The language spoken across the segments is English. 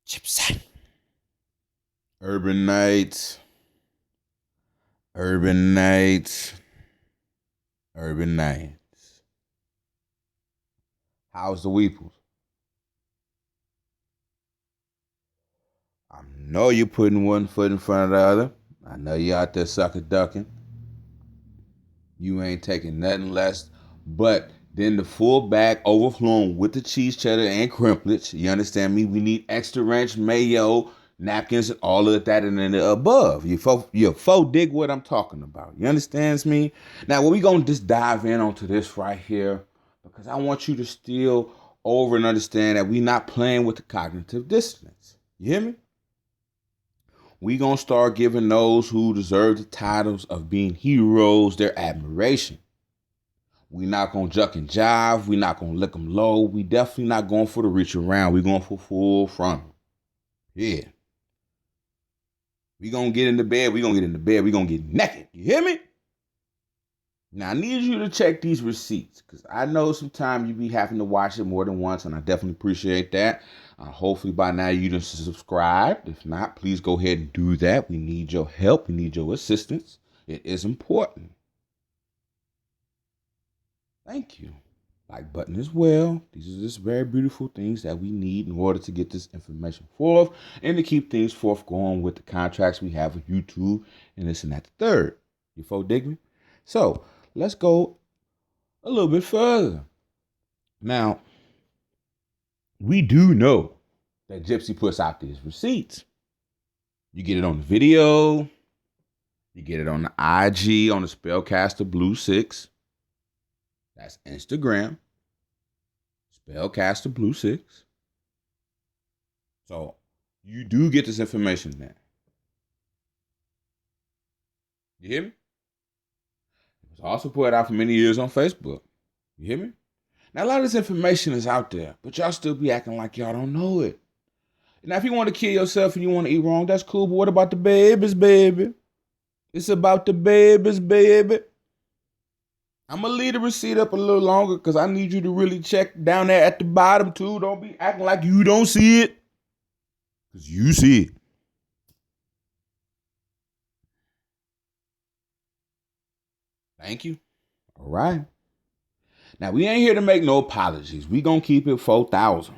Gypsy. Urban Nights. Urban Nights. Urban Nights. How's the Weeples? I know you're putting one foot in front of the other. I know you out there sucker ducking. You ain't taking nothing less but then the full bag overflowing with the cheese cheddar and crimplets. You understand me? We need extra ranch, mayo, napkins, and all of that and then the above. You faux dig what I'm talking about. You understands me? Now, we're going to just dive in onto this right here because I want you to still over and understand that we're not playing with the cognitive dissonance. You hear me? We gonna start giving those who deserve the titles of being heroes their admiration. We not gonna juck and jive. We not gonna lick them low. We definitely not going for the reach around. We going for full frontal. Yeah. We gonna get in the bed. We gonna get in the bed. We gonna get naked. You hear me? Now I need you to check these receipts because I know sometimes you be having to watch it more than once, and I definitely appreciate that. Hopefully by now you done subscribed. If not, please go ahead and do that. We need your help. We need your assistance. It is important. Thank you. Like button as well. These are just very beautiful things that we need in order to get this information forth and to keep things forth going with the contracts we have with YouTube and this and that the third. You folk dig me? So let's go a little bit further. Now, we do know that Gypsy puts out these receipts. You get it on the video. You get it on the IG, on the Spellcaster Blue 6. That's Instagram. Spellcaster Blue 6. So, you do get this information there. You hear me? It was also put out for many years on Facebook. You hear me? Now, a lot of this information is out there, but y'all still be acting like y'all don't know it. Now, if you want to kill yourself and you want to eat wrong, that's cool, but what about the babies, baby? It's about the babies, baby. I'm going to leave the receipt up a little longer because I need you to really check down there at the bottom, too. Don't be acting like you don't see it, because you see it. Thank you. All right. Now, we ain't here to make no apologies. We gonna keep it 4,000.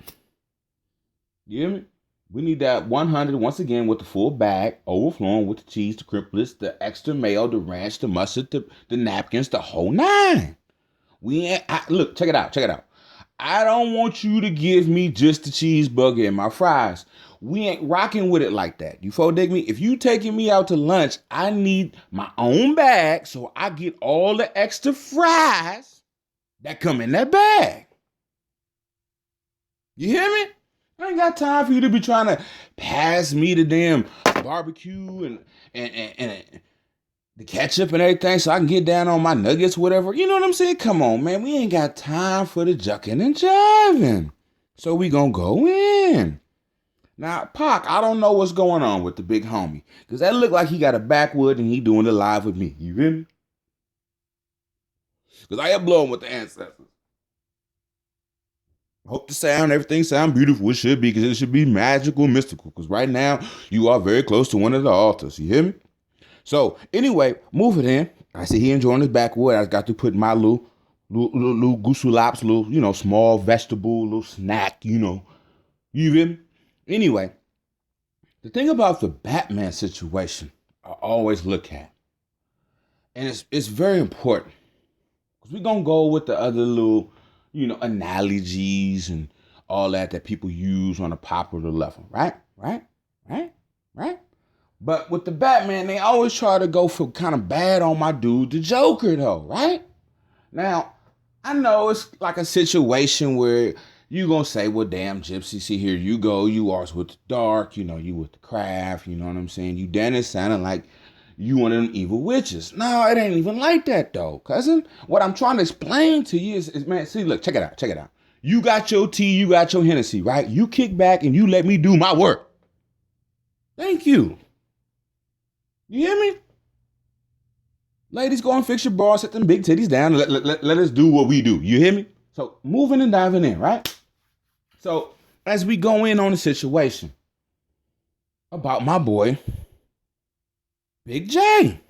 You hear me? We need that 100 once again with the full bag, overflowing with the cheese, the crimplets, the extra mayo, the ranch, the mustard, the napkins, the whole nine. Look, check it out. I don't want you to give me just the cheeseburger and my fries. We ain't rocking with it like that. You folk dig me? If you taking me out to lunch, I need my own bag so I get all the extra fries that come in that bag. You hear me? I ain't got time for you to be trying to pass me the damn barbecue and the ketchup and everything so I can get down on my nuggets, whatever. You know what I'm saying? Come on, man. We ain't got time for the jucking and jiving. So we gonna go in. Now, Pac, I don't know what's going on with the big homie. Because that look like he got a backwood and he doing it live with me. You hear me? Because I am blowing with the ancestors. Hope the sound, everything sound beautiful. It should be, because it should be magical, mystical. Because right now, you are very close to one of the altars. You hear me? So, anyway, move it in. I see he enjoying his backwood. I got to put my little goosulaps, little, small vegetable, little snack, You hear me? Anyway, the thing about the Batman situation, I always look at, and it's very important. Because we're going to go with the other little analogies and all that people use on a popular level, right? But with the Batman, they always try to go for kind of bad on my dude, the Joker, though, right? Now, I know it's like a situation where you gonna say, well, damn, Gypsy, see, here you go. You are with the dark, you with the craft, you know what I'm saying? You Dennis sounding like you one of them evil witches. No, it ain't even like that, though, cousin. What I'm trying to explain to you is man, see, look, check it out. You got your tea, you got your Hennessy, right? You kick back and you let me do my work. Thank you. You hear me? Ladies, go and fix your bras, set them big titties down, and let us do what we do. You hear me? So, moving and diving in, right? So, as we go in on the situation, about my boy, Big J.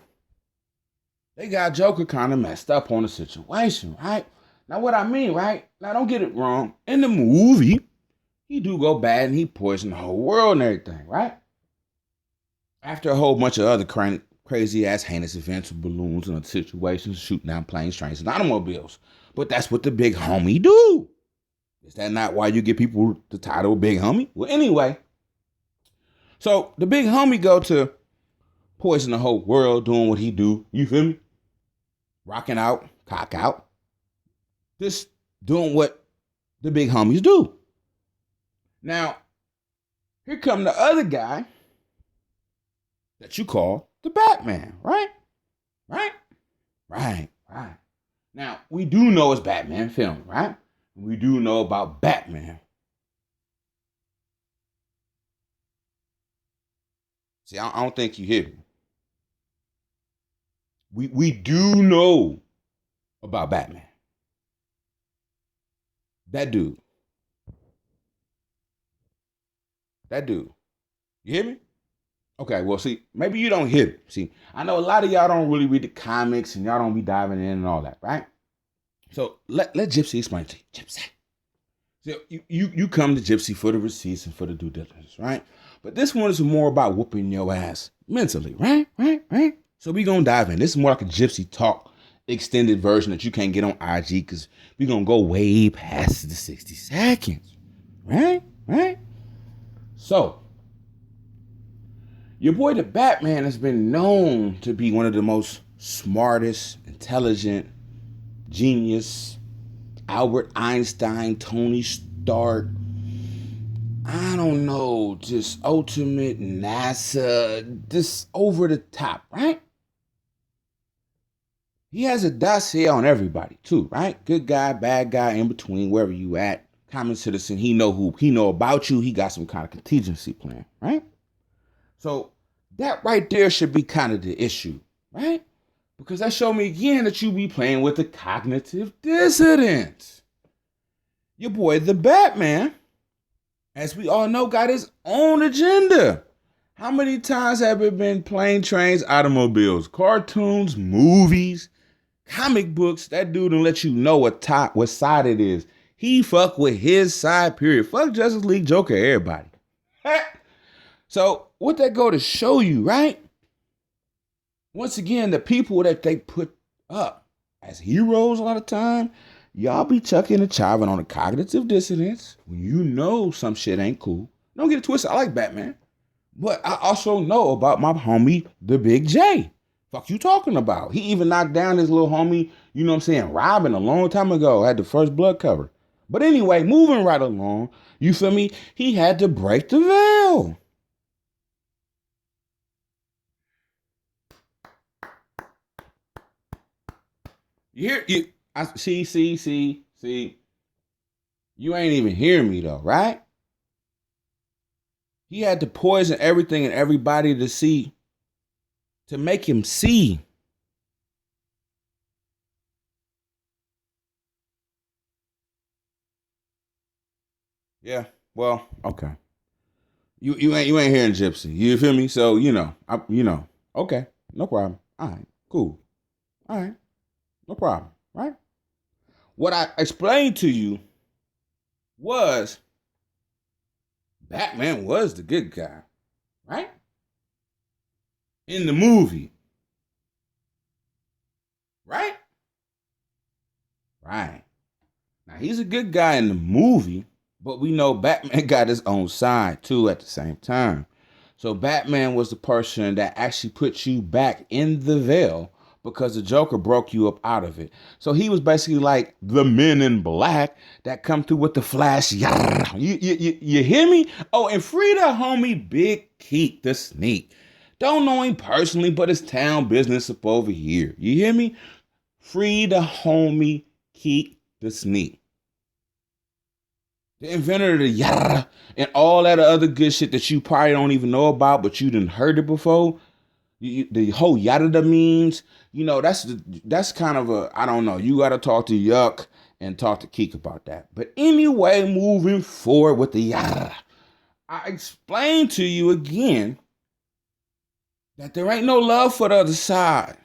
They got Joker kind of messed up on the situation, right? Now, what I mean, right? Now, don't get it wrong. In the movie, he do go bad and he poisoned the whole world and everything, right? After a whole bunch of other crazy ass heinous events with balloons and other situations, shooting down planes, trains, and automobiles. But that's what the big homie do. Is that not why you give people the title of big homie? Well, anyway, so the big homie go to poison the whole world doing what he do. You feel me? Rocking out, cock out. Just doing what the big homies do. Now, here come the other guy that you call the Batman, right? Right? Right, right. Now, we do know it's Batman film, right? We do know about Batman. See, I don't think you hear me. We do know about Batman. That dude. That dude. You hear me? Okay, well, see, maybe you don't hear it. See, I know a lot of y'all don't really read the comics and y'all don't be diving in and all that, right? So let Gypsy explain to you. Gypsy. So you come to Gypsy for the receipts and for the due diligence, right? But this one is more about whooping your ass mentally, right? Right? So we gonna dive in. This is more like a Gypsy talk extended version that you can't get on IG because we gonna go way past the 60 seconds. Right? So your boy the Batman has been known to be one of the most smartest, intelligent, genius, Albert Einstein, Tony Stark, I don't know, just ultimate NASA, just over the top, right? He has a dossier on everybody too, right? Good guy, bad guy, in between, wherever you at. Common citizen, he know about you. He got some kind of contingency plan, right? So that right there should be kind of the issue, right? Because that showed me again that you be playing with the cognitive dissonance. Your boy, the Batman, as we all know, got his own agenda. How many times have it been plane, trains, automobiles, cartoons, movies, comic books? That dude will let you know what side it is. He fuck with his side, period. Fuck Justice League, Joker, everybody. So what that go to show you, right? Once again, the people that they put up as heroes a lot of time, y'all be chucking and chiving on the cognitive dissonance when you know some shit ain't cool. Don't get it twisted. I like Batman. But I also know about my homie, the Big J. Fuck you talking about? He even knocked down his little homie, you know what I'm saying, Robin a long time ago. Had the first blood cover. But anyway, moving right along, you feel me? He had to break the veil. You hear you? I see. You ain't even hear me though, right? He had to poison everything and everybody to make him see. Yeah. Well, okay. You ain't hearing Gypsy. You feel me? So Okay, no problem. All right, cool. All right, no problem. Right? What I explained to you was Batman was the good guy, right? In the movie, right? Right. Now he's a good guy in the movie, but we know Batman got his own side too at the same time. So Batman was the person that actually put you back in the veil because the Joker broke you up out of it. So he was basically like the men in black that come through with the flash. You hear me? Oh, and free the homie Big Keith the Sneak. Don't know him personally, but it's town business up over here. You hear me? Free the homie Keith the Sneak. The inventor of the yada and all that other good shit that you probably don't even know about, but you done heard it before. The whole yada means, that's kind of I don't know. You got to talk to Yuck and talk to Keek about that. But anyway, moving forward with the yada, I explained to you again that there ain't no love for the other side.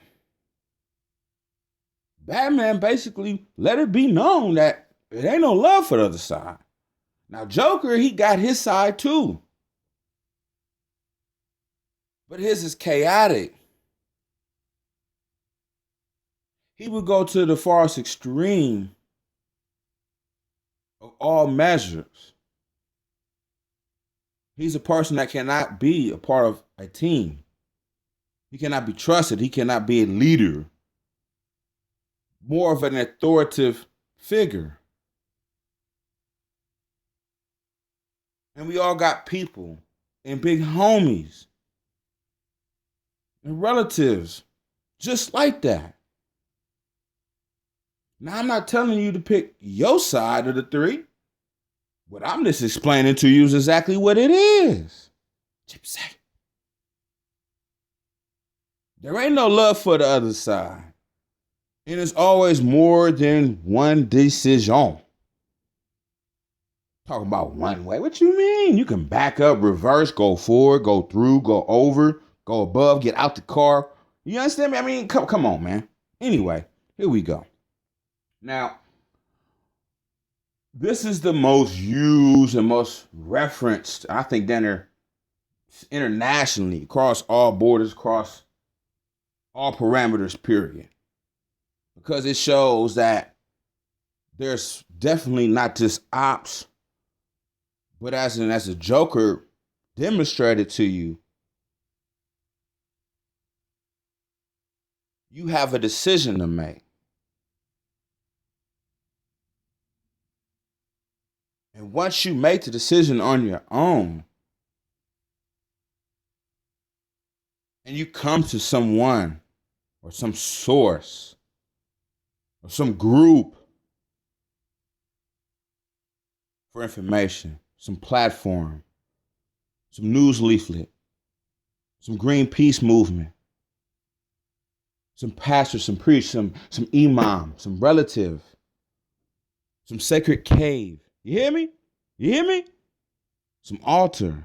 Batman basically let it be known that it ain't no love for the other side. Now, Joker, he got his side too. But his is chaotic. He would go to the farthest extreme of all measures. He's a person that cannot be a part of a team. He cannot be trusted. He cannot be a leader. More of an authoritative figure. And we all got people and big homies and relatives just like that. Now, I'm not telling you to pick your side of the three. What I'm just explaining to you is exactly what it is. Gypsy. There ain't no love for the other side. And it's always more than one decision. Talking about one way. What you mean? You can back up, reverse, go forward, go through, go over, go above, get out the car. You understand me? I mean, come on, man. Anyway, here we go. Now, this is the most used and most referenced, I think, internationally, across all borders, across all parameters, period. Because it shows that there's definitely not just ops, but as a Joker demonstrated to you, you have a decision to make. And once you make the decision on your own, and you come to someone or some source or some group for information, some platform, some news leaflet, some Greenpeace movement, some pastor, some priest, some imam, some relative, some sacred cave. You hear me? You hear me? Some altar.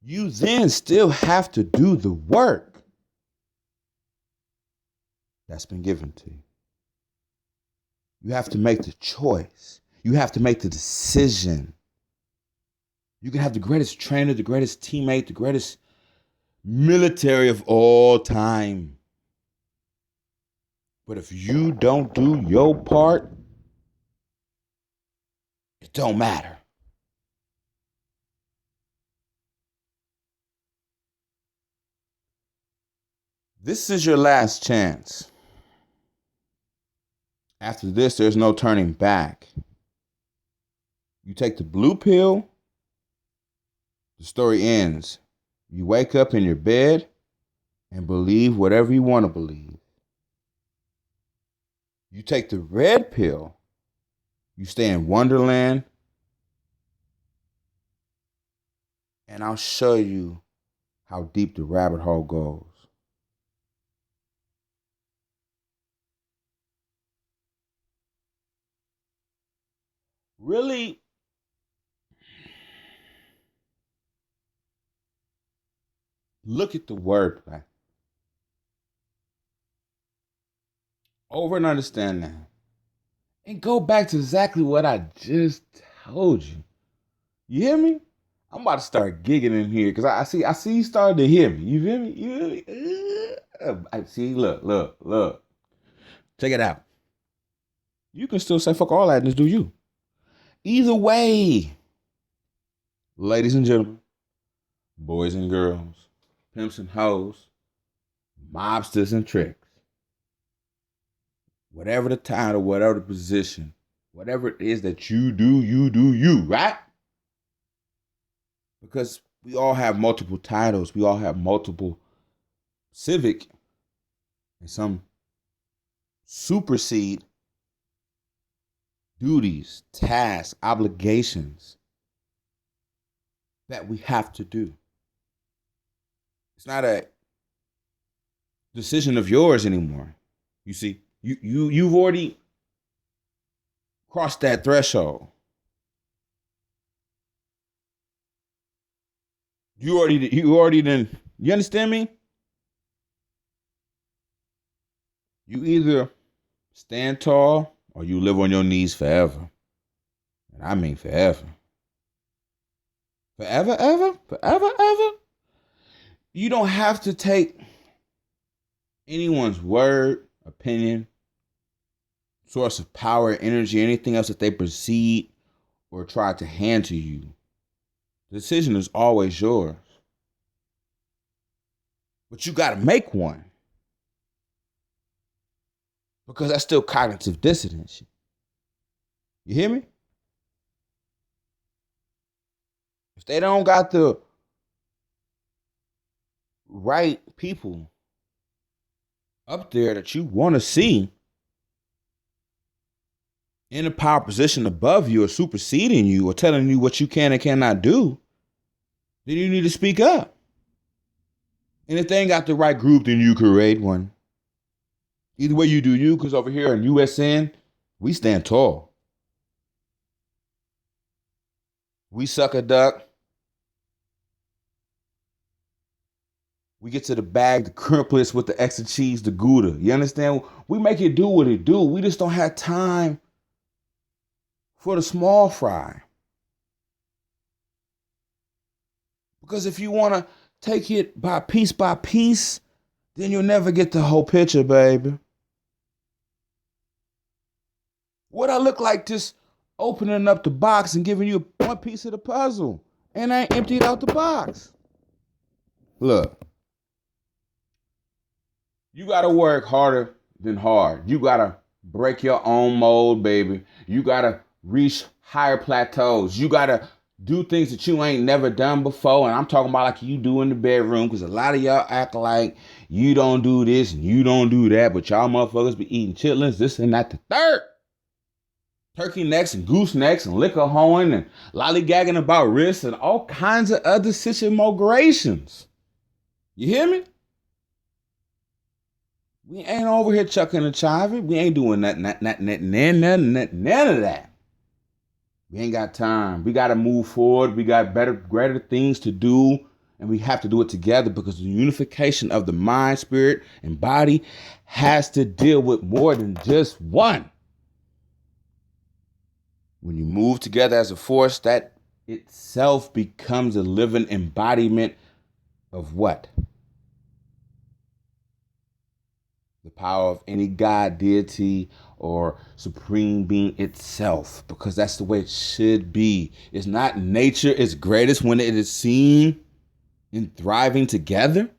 You then still have to do the work that's been given to you. You have to make the choice. You have to make the decision. You can have the greatest trainer, the greatest teammate, the greatest military of all time. But if you don't do your part, it don't matter. This is your last chance. After this, there's no turning back. You take the blue pill, the story ends. You wake up in your bed and believe whatever you want to believe. You take the red pill, you stay in Wonderland, and I'll show you how deep the rabbit hole goes. Really, look at the wordplay. Over and understand that. And go back to exactly what I just told you. You hear me? I'm about to start gigging in here because I see you starting to hear me. You feel me? You feel me? I see, look. Check it out. You can still say fuck all that and just do you. Either way, ladies and gentlemen, boys and girls, pimps and hoes, mobsters and tricks, whatever the title, whatever the position, whatever it is that you do, right? Because we all have multiple titles. We all have multiple civic and some supersede duties, tasks, obligations that we have to do. It's not a decision of yours anymore. You see, you've already cross that threshold. You already didn't. You understand me? You either stand tall or you live on your knees forever. And I mean forever. Forever, ever? Forever, ever? You don't have to take anyone's word, opinion, source of power, energy, anything else that they perceive or try to hand to you. The decision is always yours. But you got to make one. Because that's still cognitive dissonance. You hear me? If they don't got the right people up there that you want to see in a power position above you or superseding you or telling you what you can and cannot do, then you need to speak up. And if they ain't got the right group, then you create one. Either way you do you, because over here in USN, we stand tall. We suck a duck. We get to the bag, the crimplets with the extra cheese, the Gouda. You understand? We make it do what it do. We just don't have time for the small fry. Because if you want to take it by piece, then you'll never get the whole picture, baby. What I look like just opening up the box and giving you one piece of the puzzle. And I ain't emptied out the box. Look. You got to work harder than hard. You got to break your own mold, baby. You got to reach higher plateaus. You got to do things that you ain't never done before. And I'm talking about like you do in the bedroom, because a lot of y'all act like you don't do this and you don't do that, but y'all motherfuckers be eating chitlins, this and that, the third. Turkey necks and goose necks and liquor hoeing and lollygagging about wrists and all kinds of other situations. You hear me? We ain't over here chucking and chiving. We ain't doing none of that. We ain't got time. We got to move forward. We got greater things to do, and we have to do it together because the unification of the mind, spirit, and body has to deal with more than just one. When you move together as a force, that itself becomes a living embodiment of what? The power of any God, deity, or supreme being itself, because that's the way it should be. It's not nature its greatest when it is seen and thriving together?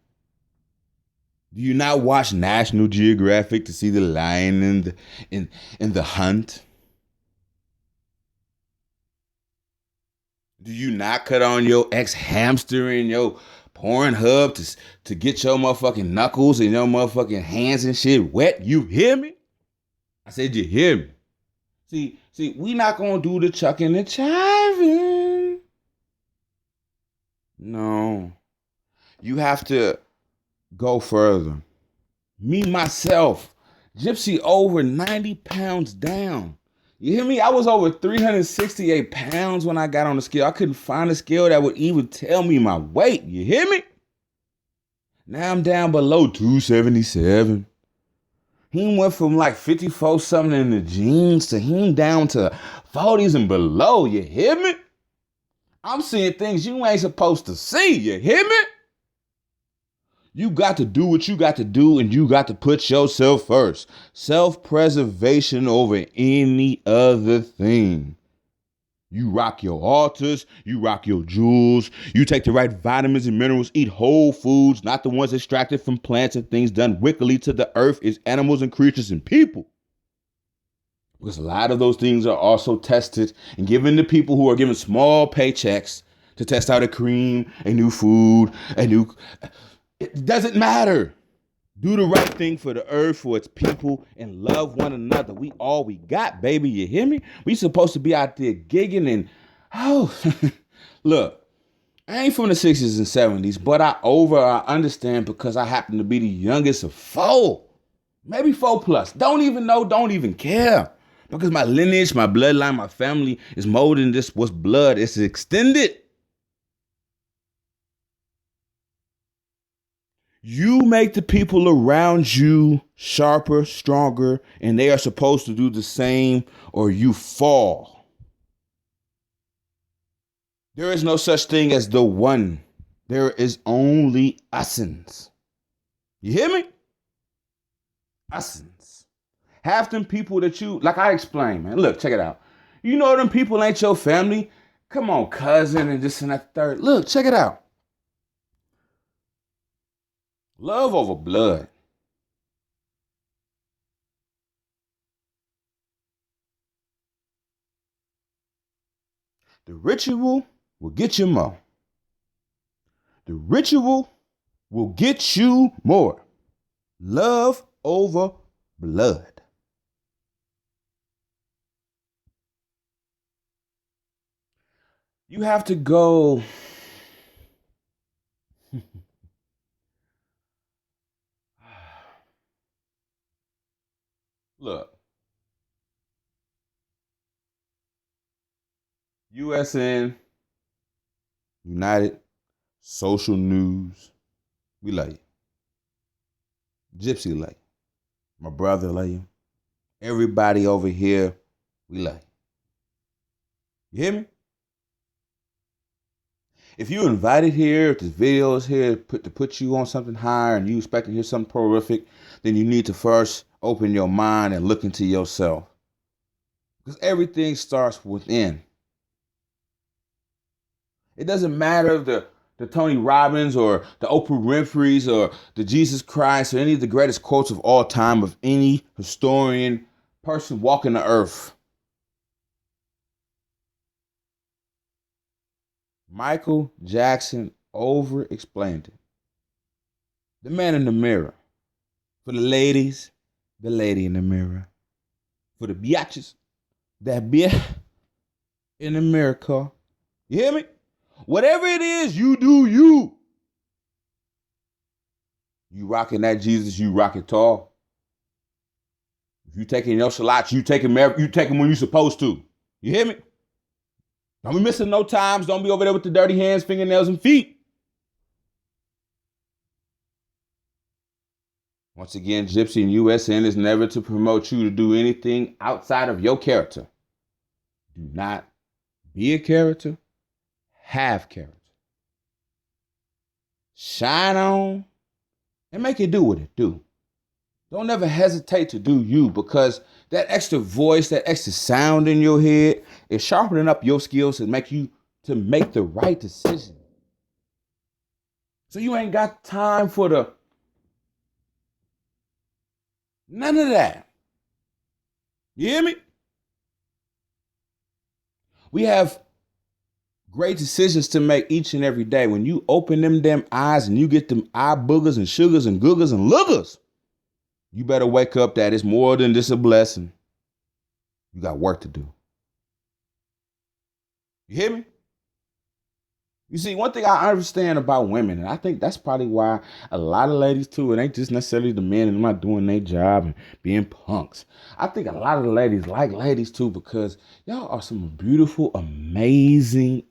Do you not watch National Geographic to see the lion in the hunt? Do you not cut on your ex-hamster and your Pornhub to get your motherfucking knuckles and your motherfucking hands and shit wet? You hear me? I said you hear me. See, we not gonna do the chucking and chiving. No. You have to go further. Me, myself, Gypsy over 90 pounds down. You hear me? I was over 368 pounds when I got on the scale. I couldn't find a scale that would even tell me my weight. You hear me? Now I'm down below 277. He went from like 54 something in the jeans to him down to 40s and below. You hear me? I'm seeing things you ain't supposed to see. You hear me? You got to do what you got to do, and you got to put yourself first. Self-preservation over any other thing. You rock your altars, you rock your jewels, you take the right vitamins and minerals, eat whole foods, not the ones extracted from plants and things done wickedly to the earth is animals and creatures and people. Because a lot of those things are also tested and given to people who are given small paychecks to test out a cream, a new food, It doesn't matter. Do the right thing for the earth, for its people, and love one another. We all we got, baby. You hear me? We supposed to be out there gigging and, look, I ain't from the 60s and 70s, but I understand because I happen to be the youngest of four. Maybe 4 plus. Don't even know, don't even care. Because my lineage, my bloodline, my family is more than this what's blood. It's extended. You make the people around you sharper, stronger, and they are supposed to do the same or you fall. There is no such thing as the one. There is only essence. You hear me? Essence. Half them people that you, like I explained, man. Look, check it out. You know them people ain't your family. Come on, cousin, and this and that third. Look, check it out. Love over blood. The ritual will get you more. The ritual will get you more. Love over blood. You have to go. Look, USN, United, Social News, we love you. Gypsy love you. My brother love you. Everybody over here, we love you. You hear me? If you invited here, if this video is here to put you on something higher and you expect to hear something prolific, then you need to first open your mind and look into yourself. Because everything starts within. It doesn't matter if the Tony Robbins or the Oprah Winfrey's or the Jesus Christ or any of the greatest quotes of all time of any historian, person walking the earth. Michael Jackson over-explained it. The man in the mirror. For the ladies, the lady in the mirror. For the biatches, that bitch in the mirror car. You hear me? Whatever it is, you do you. You rocking that Jesus, you rock it tall. If you taking your shalats, you take them when you supposed to. You hear me? Don't be missing no times. Don't be over there with the dirty hands, fingernails, and feet. Once again, Gypsy and USN is never to promote you to do anything outside of your character. Do not be a character. Have character. Shine on and make it do what it do. Don't ever hesitate to do you, because that extra voice, that extra sound in your head is sharpening up your skills to make the right decision. So you ain't got time for none of that. You hear me? We have great decisions to make each and every day. When you open them damn eyes and you get them eye boogers and sugars and googers and loogers, you better wake up that it's more than just a blessing. You got work to do. You hear me? You see, one thing I understand about women, and I think that's probably why a lot of ladies too, it ain't just necessarily the men and not doing their job and being punks. I think a lot of the ladies like ladies too, because y'all are some beautiful, amazing,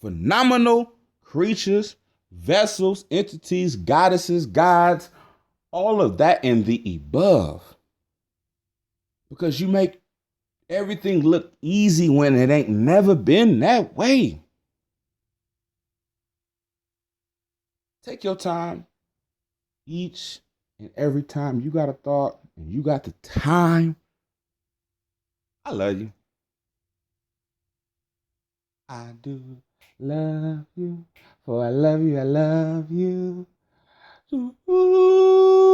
phenomenal creatures, vessels, entities, goddesses, gods, all of that and the above. Because you make everything look easy when it ain't never been that way. Take your time. Each and every time you got a thought and you got the time. I love you. I do love you. For I love you, I love you. Ooh.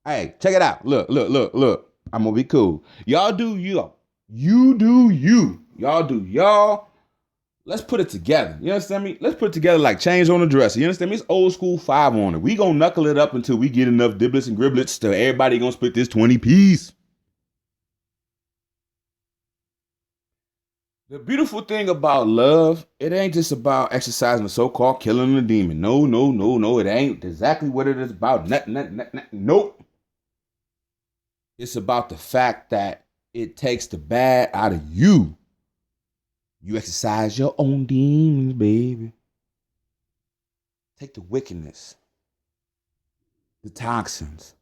Hey, check it out. Look. I'm gonna be cool. Y'all do you. You do you. Y'all do y'all. Let's put it together. You understand me? Let's put it together like change on the dresser. You understand me? It's old school 5 on it. We gonna knuckle it up until we get enough diblets and griblets to everybody gonna split this 20 piece. The beautiful thing about love, it ain't just about exercising the so-called killing the demon. No. It ain't exactly what it is about. Nope. It's about the fact that it takes the bad out of you. You exercise your own demons, baby. Take the wickedness, the toxins,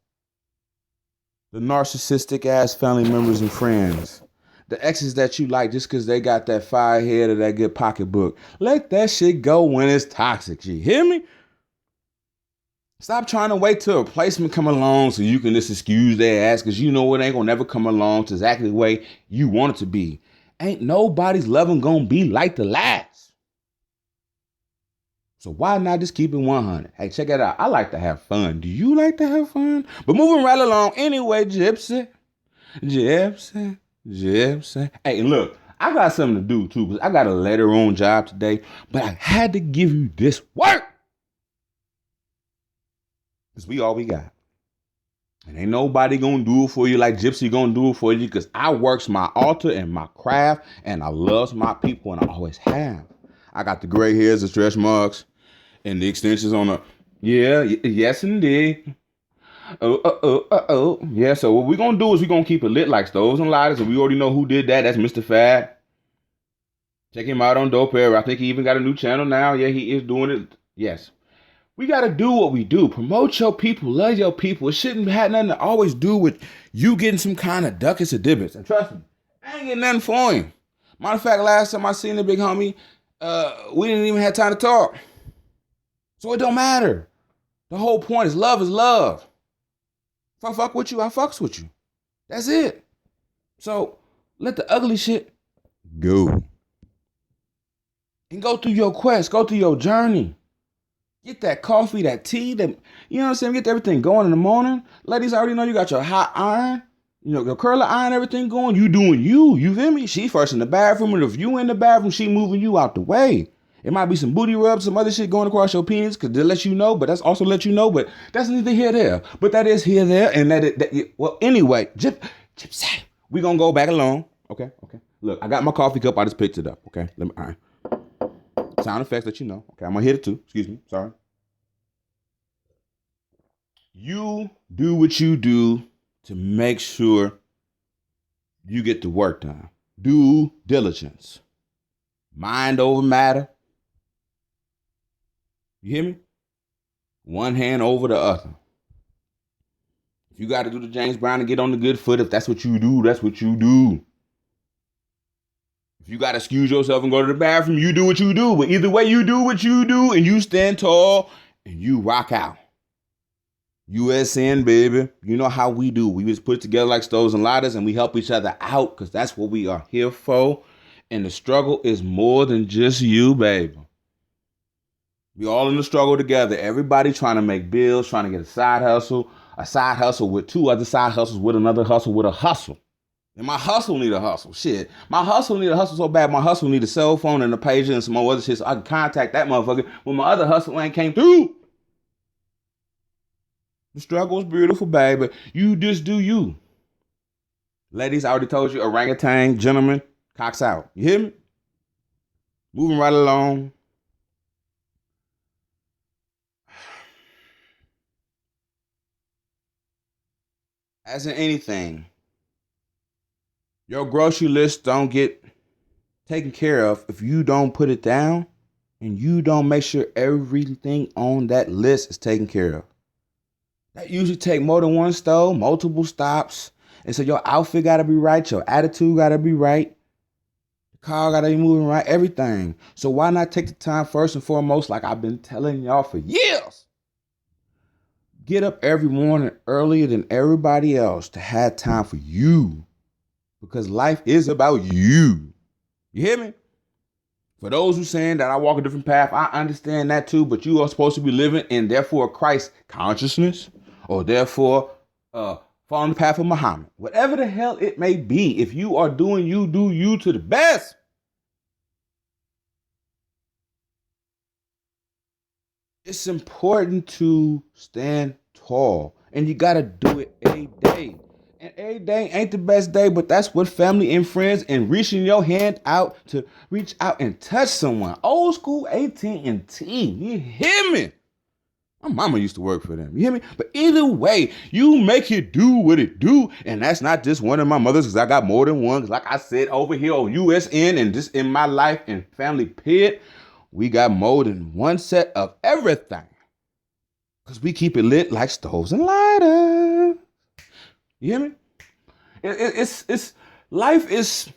the narcissistic ass family members and friends, the exes that you like just because they got that fire head or that good pocketbook. Let that shit go when it's toxic. You hear me? Stop trying to wait till a replacement come along so you can just excuse their ass because you know it ain't gonna never come along to exactly the way you want it to be. Ain't nobody's loving gonna be like the last. So why not just keep it 100? Hey, check it out. I like to have fun. Do you like to have fun? But moving right along anyway, Gypsy. Hey, look, I got something to do too because I got a later on job today, but I had to give you this work. Because we all we got. And ain't nobody gonna do it for you like Gypsy gonna do it for you because I works my altar and my craft and I loves my people and I always have. I got the gray hairs, the stretch marks, and the extensions on the, yes indeed. Yeah, so what we're gonna do is we're gonna keep it lit like stoves and lighters, and we already know who did that. That's Mr. Fad. Check him out on Dope Air. I think he even got a new channel now. Yeah, he is doing it. Yes. We got to do what we do. Promote your people. Love your people. It shouldn't have nothing to always do with you getting some kind of ducats or dibbits. And trust me, I ain't getting nothing for him. Matter of fact, last time I seen the big homie, we didn't even have time to talk. So it don't matter. The whole point is love is love. If I fuck with you, I fucks with you. That's it. So let the ugly shit go. And go through your quest. Go through your journey. Get that coffee, that tea, that, you know what I'm saying? Get everything going in the morning. Ladies, I already know you got your hot iron, you know, your curler iron, everything going. You doing you. You feel me? She first in the bathroom, and if you in the bathroom, she moving you out the way. It might be some booty rubs, some other shit going across your penis, because they let you know, but that's also let you know, but that's neither here there. But that is here there, and well, anyway, Gypsy, we gonna go back along. Okay. Look, I got my coffee cup. I just picked it up. Okay, all right. Sound effects that you know. Okay, I'm gonna hit it too. Excuse me. Sorry. You do what you do to make sure you get the work done. Due diligence. Mind over matter. You hear me? One hand over the other. If you got to do the James Brown and get on the good foot, if that's what you do, that's what you do. If you got to excuse yourself and go to the bathroom, you do what you do. But either way, you do what you do and you stand tall and you rock out. USN, baby. You know how we do. We just put it together like stoves and ladders and we help each other out because that's what we are here for. And the struggle is more than just you, baby. We all in the struggle together. Everybody trying to make bills, trying to get a side hustle with two other side hustles, with another hustle, with a hustle. And my hustle need a hustle. Shit. My hustle need a hustle so bad. My hustle need a cell phone and a pager and some more other shit so I can contact that motherfucker when my other hustle ain't came through. The struggle is beautiful, baby. You just do you. Ladies, I already told you, orangutan, gentlemen, cocks out. You hear me? Moving right along. As in anything, your grocery list don't get taken care of if you don't put it down and you don't make sure everything on that list is taken care of. That usually take more than one store, multiple stops. And so your outfit got to be right. Your attitude got to be right. The car got to be moving right. Everything. So why not take the time first and foremost, like I've been telling y'all for years? Get up every morning earlier than everybody else to have time for you. Because life is about you. You hear me? For those who saying that I walk a different path, I understand that too. But you are supposed to be living in, therefore, Christ consciousness. Or therefore, following the path of Muhammad. Whatever the hell it may be, if you are doing you, do you to the best. It's important to stand tall. And you got to do it every day. And every day ain't the best day, but that's what family and friends and reaching your hand out to reach out and touch someone. Old school AT&T. You hear me? My mama used to work for them. You hear me? But either way, you make it do what it do. And that's not just one of my mothers, because I got more than one. Like I said, over here on USN and just in my life and family pit, we got more than one set of everything. Because we keep it lit like stoves and lighters. You hear me? It's life is,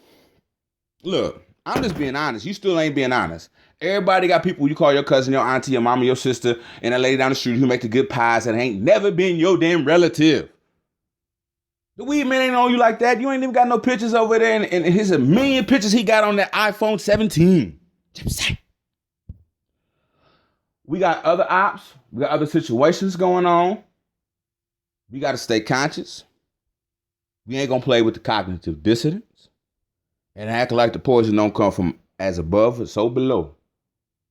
look, I'm just being honest. You still ain't being honest. Everybody got people you call your cousin, your auntie, your mama, your sister, and that lady down the street who make the good pies that ain't never been your damn relative. The weed man ain't on you like that. You ain't even got no pictures over there, and his a million pictures he got on that iPhone 17. Gypsy. We got other ops. We got other situations going on. We got to stay conscious. We ain't gonna play with the cognitive dissonance and act like the poison don't come from as above or so below.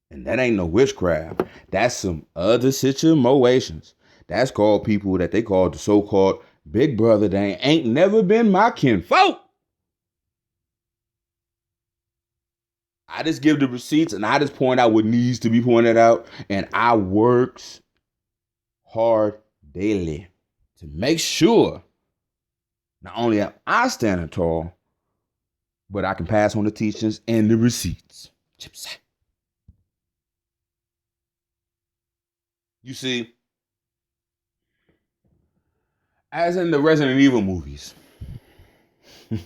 And that ain't no witchcraft. That's some other situations. That's called people that they call the so-called big brother. They ain't never been my kinfolk. I just give the receipts and I just point out what needs to be pointed out. And I works hard daily to make sure not only am I standing tall, but I can pass on the teachings and the receipts. Gypsy. You see, as in the Resident Evil movies. Let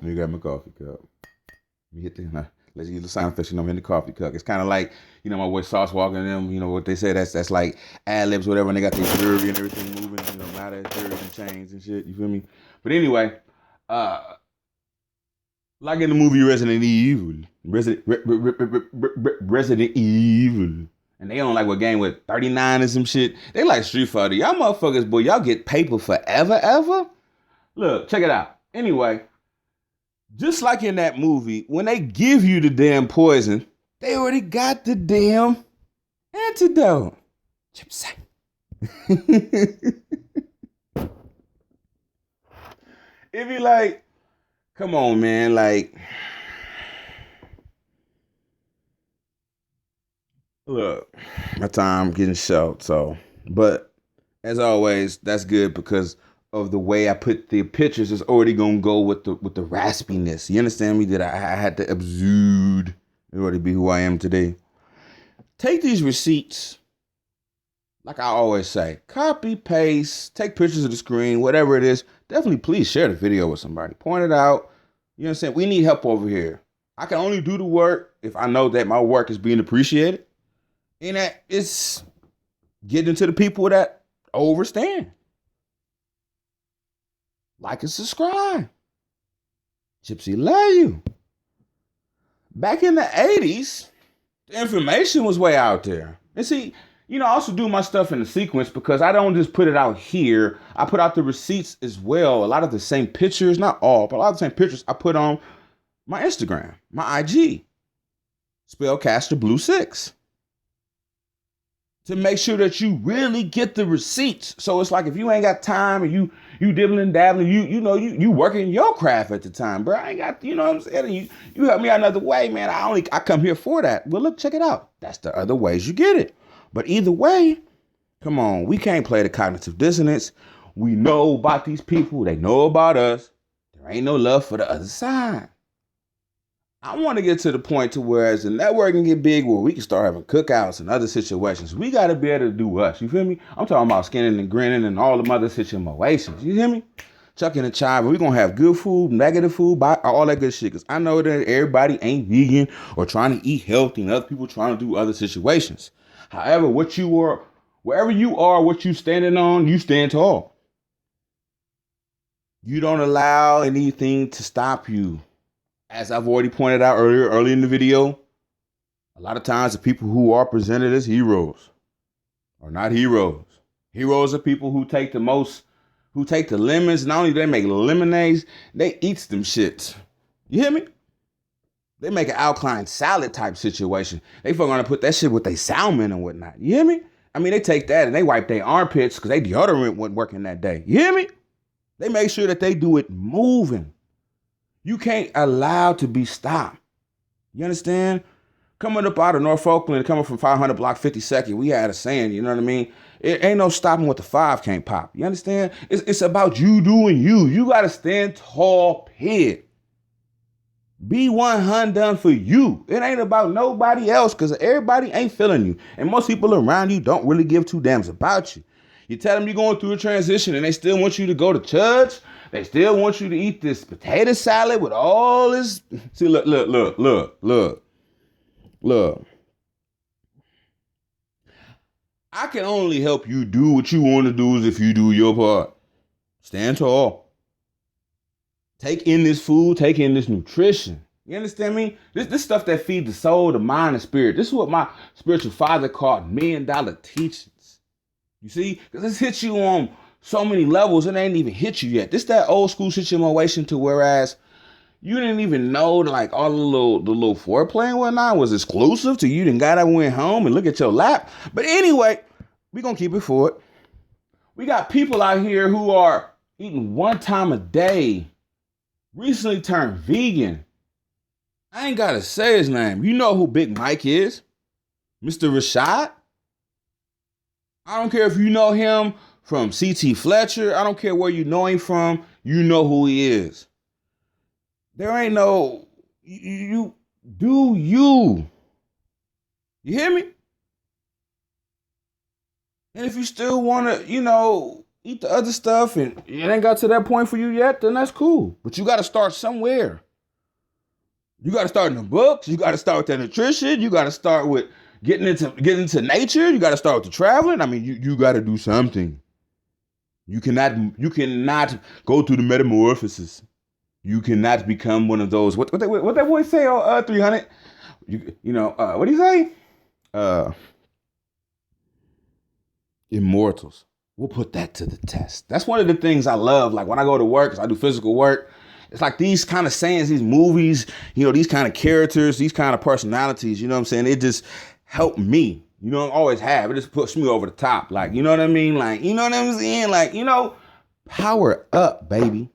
me grab my coffee cup. Let me hit the, let's get the sound effects, I'm in the coffee cup. It's kind of like, my boy Sauce Walker and them, what they say, that's like ad-libs, whatever, and they got their jewelry and everything moving, now that jewelry and chains and shit, you feel me? But anyway, like in the movie Resident Evil, Resident Evil, and they on like what game with 39 or some shit. They like Street Fighter. Y'all motherfuckers, boy, y'all get paper forever, ever? Look, check it out. Anyway, just like in that movie, when they give you the damn poison, they already got the damn antidote. Gypsy. It be like, come on, man, like, look, my time getting short, so, but as always, that's good because of the way I put the pictures is already gonna go with the raspiness. You understand me? That I had to exude in order to be who I am today. Take these receipts, like I always say, copy, paste, take pictures of the screen, whatever it is. Definitely please share the video with somebody. Point it out. You know what I'm saying? We need help over here. I can only do the work if I know that my work is being appreciated and that it's getting to the people that overstand. Like and subscribe. Gypsy love you. Back in the 80s, the information was way out there. And see, I also do my stuff in a sequence because I don't just put it out here. I put out the receipts as well. A lot of the same pictures, not all, but a lot of the same pictures I put on my Instagram, my IG, Spellcaster Blue 6. To make sure that you really get the receipts. So it's like if you ain't got time and you dibbling dabbling, you working your craft at the time, bro. I ain't got, what I'm saying? You help me out another way, man. I come here for that. Well, look, check it out. That's the other ways you get it. But either way, come on, we can't play the cognitive dissonance. We know about these people. They know about us. There ain't no love for the other side. I want to get to the point to where as the networking get big, where we can start having cookouts and other situations. We got to be able to do us. You feel me? I'm talking about skinning and grinning and all the other situations. You hear me? Chucking and chiving. We're going to have good food, negative food, all that good shit. Because I know that everybody ain't vegan or trying to eat healthy and other people trying to do other situations. However, wherever you are, what you standing on, you stand tall. You don't allow anything to stop you. As I've already pointed out early in the video, a lot of times the people who are presented as heroes are not heroes. Heroes are people who take the lemons. Not only do they make lemonades, they eat them shits. You hear me? They make an alkaline salad type situation. They fucking gonna put that shit with their salmon and whatnot. You hear me? I mean, they take that and they wipe their armpits because they deodorant wasn't working that day. You hear me? They make sure that they do it moving. You can't allow to be stopped. You understand? Coming up out of North Oakland, coming from 500 block 52nd, we had a saying, you know what I mean? It ain't no stopping what the five can't pop. You understand? It's about you doing you. You got to stand tall, period. Be 100 done for you. It ain't about nobody else because everybody ain't feeling you. And most people around you don't really give two damns about you. You tell them you're going through a transition and they still want you to go to church. They still want you to eat this potato salad with all this. See, look. I can only help you do what you want to do is if you do your part. Stand tall. Take in this food, take in this nutrition. You understand me? This stuff that feeds the soul, the mind, and spirit. This is what my spiritual father called $1,000,000 teachings. You see? Because this hits you on so many levels, it ain't even hit you yet. This that old school situation to whereas you didn't even know like all the little foreplay and whatnot was exclusive to you. Then got up, went home and look at your lap. But anyway, we gonna keep it forward. We got people out here who are eating one time a day. Recently turned vegan. I ain't gotta say his name. You know who Big Mike is? Mr. Rashad. I don't care if you know him from CT Fletcher. I don't care where you know him from. You know who he is. There ain't no, you do you. You hear me? And if you still want to, eat the other stuff and it ain't got to that point for you yet, then that's cool. But you got to start somewhere. You got to start in the books. You got to start with the nutrition. You got to start with getting into nature. You got to start with the traveling. I mean, you got to do something. You cannot go through the metamorphosis. You cannot become one of those. What that boy say on 300? What do you say? Immortals. We'll put that to the test. That's one of the things I love. Like when I go to work, 'cause I do physical work, it's like these kind of sayings, these movies, these kind of characters, these kind of personalities, you know what I'm saying? It just helped me. Always have. It just puts me over the top. Like, you know what I mean? Like, you know what I'm saying? Like, power up, baby.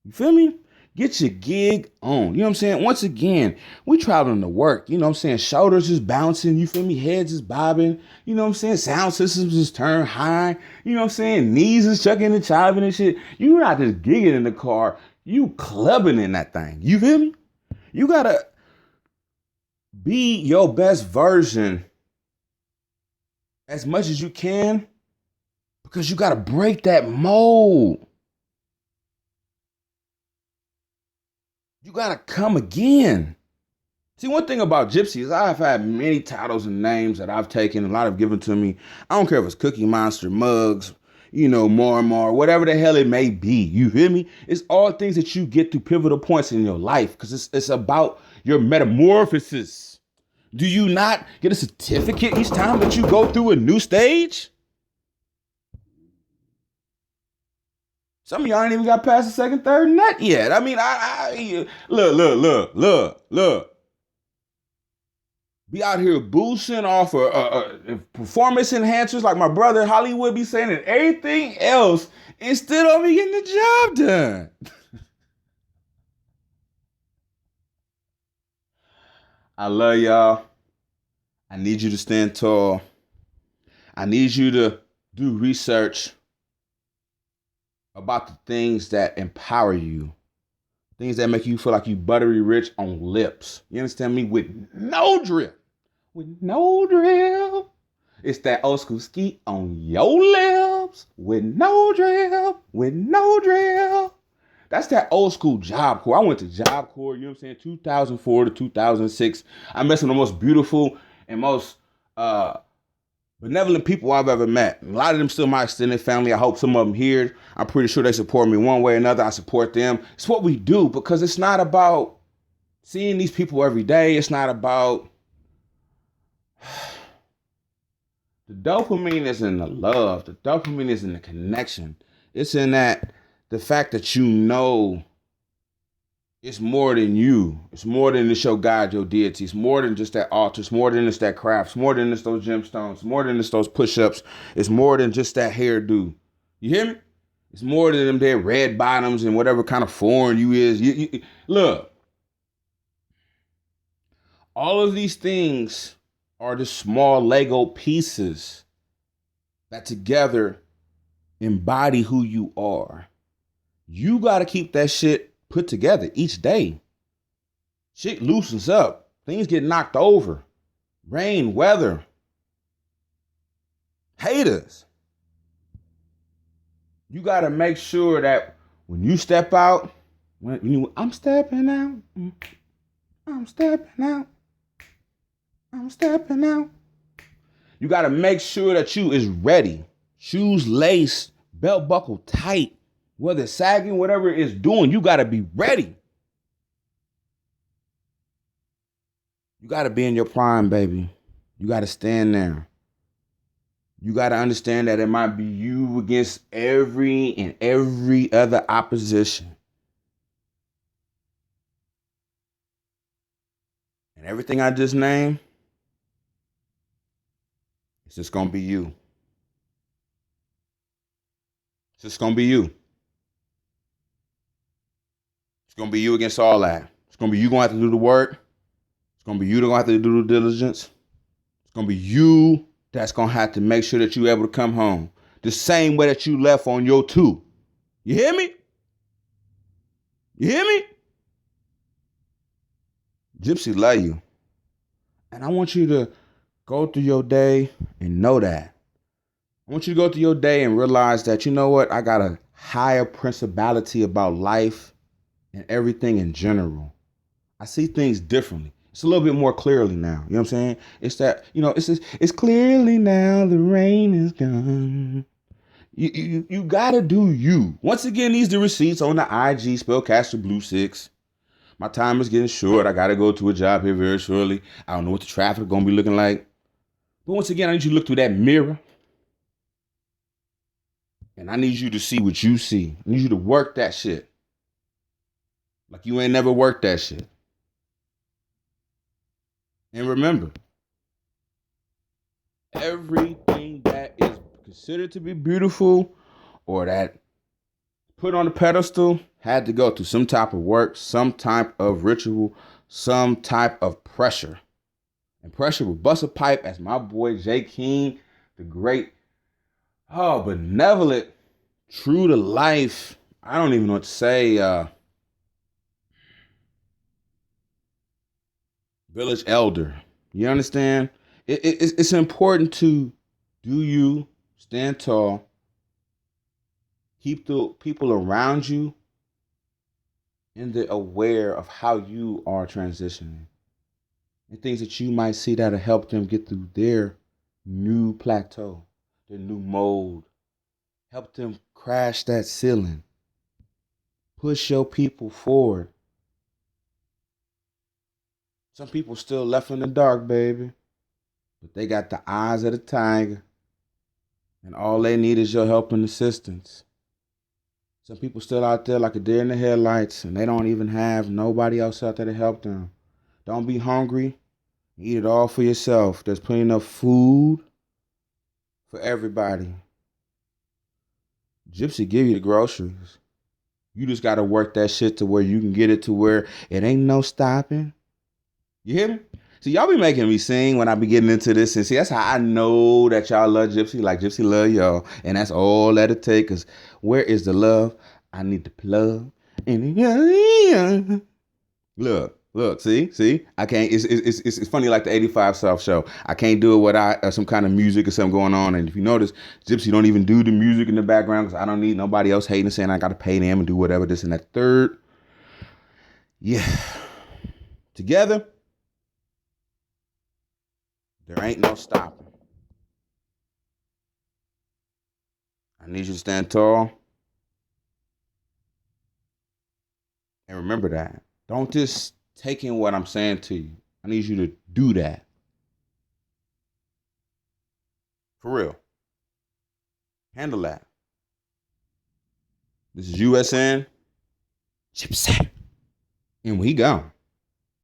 You feel me? Get your gig on. You know what I'm saying? Once again, we traveling to work. You know what I'm saying? Shoulders is bouncing. You feel me? Heads is bobbing. You know what I'm saying? Sound systems is turned high. You know what I'm saying? Knees is chucking and chiving and shit. You not just gigging in the car. You clubbing in that thing. You feel me? You got to be your best version as much as you can because you got to break that mold. You gotta come again. See, one thing about Gypsy is I've had many titles and names that I've taken, a lot have given to me. I don't care if it's Cookie Monster, mugs, more, whatever the hell it may be. You hear me? It's all things that you get through pivotal points in your life because it's about your metamorphosis. Do you not get a certificate each time that you go through a new stage? Some of y'all ain't even got past the second, third nut yet. I mean, I look. Be out here boosting off of performance enhancers like my brother Hollywood be saying and everything else instead of me getting the job done. I love y'all. I need you to stand tall. I need you to do research about the things that empower you, things that make you feel like you buttery rich on lips. You understand me? With no drip. With no drip. It's that old school ski on your lips. With no drip. With no drip. That's that old school Job Corps. I went to Job Corps, you know what I'm saying, 2004 to 2006. I met some of the most beautiful and most benevolent people I've ever met. A lot of them still my extended family. I hope some of them here. I'm pretty sure they support me one way or another. I support them. It's what we do because it's not about seeing these people every day. It's not about the dopamine is in the love. The dopamine is in the connection. It's in that the fact that it's more than you. It's more than just your God, your deity. It's more than just that altar. It's more than just that craft. It's more than just those gemstones. It's more than just those push-ups. It's more than just that hairdo. You hear me? It's more than them there red bottoms and whatever kind of foreign you is. Look. All of these things are the small Lego pieces that together embody who you are. You got to keep that shit put together each day. Shit loosens up. Things get knocked over. Rain, weather, haters. You got to make sure that when you step out, I'm stepping out, I'm stepping out, I'm stepping out. You got to make sure that you is ready. Shoes laced, belt buckle tight, whether it's sagging, whatever it is doing, you got to be ready. You got to be in your prime, baby. You got to stand there. You got to understand that it might be you against every other opposition. And everything I just named, it's just going to be you. It's just going to be you. It's going to be you against all that. It's going to be you going to have to do the work. It's going to be you that's going to have to do the diligence. It's going to be you that's going to have to make sure that you're able to come home the same way that you left on your two. You hear me? You hear me? Gypsy love you. And I want you to go through your day and know that. I want you to go through your day and realize that, you know what? I got a higher principality about life and everything in general. I see things differently. It's a little bit more clearly now. You know what I'm saying? It's that, it's clearly now the rain is gone. You gotta do you. Once again, these the receipts on the IG, Spellcaster Blue 6. My time is getting short. I gotta go to a job here very shortly. I don't know what the traffic gonna be looking like. But once again, I need you to look through that mirror. And I need you to see what you see. I need you to work that shit. Like you ain't never worked that shit. And remember, everything that is considered to be beautiful or that put on the pedestal had to go through some type of work, some type of ritual, some type of pressure. And pressure will bust a pipe, as my boy Jay King, the great, benevolent, true to life, I don't even know what to say, village elder. You understand? It's important to do you, stand tall, keep the people around you in the aware of how you are transitioning and things that you might see that'll help them get through their new plateau, their new mold. Help them crash that ceiling. Push your people forward. Some people still left in the dark, baby. But they got the eyes of the tiger. And all they need is your help and assistance. Some people still out there like a deer in the headlights, and they don't even have nobody else out there to help them. Don't be hungry. Eat it all for yourself. There's plenty enough food for everybody. Gypsy give you the groceries. You just got to work that shit to where you can get it to where it ain't no stopping. You hear me? See, y'all be making me sing when I be getting into this. And see, that's how I know that y'all love Gypsy, like Gypsy love y'all. And that's all that it takes. Because where is the love? I need the plug. And look, see, I can't. It's funny like the 85 South show. I can't do it without some kind of music or something going on. And if you notice, Gypsy don't even do the music in the background because I don't need nobody else hating and saying I got to pay them and do whatever this and that third. Yeah, together. There ain't no stopping. I need you to stand tall. And remember that. Don't just take in what I'm saying to you. I need you to do that. For real. Handle that. This is USN. Gypsy. And we gone.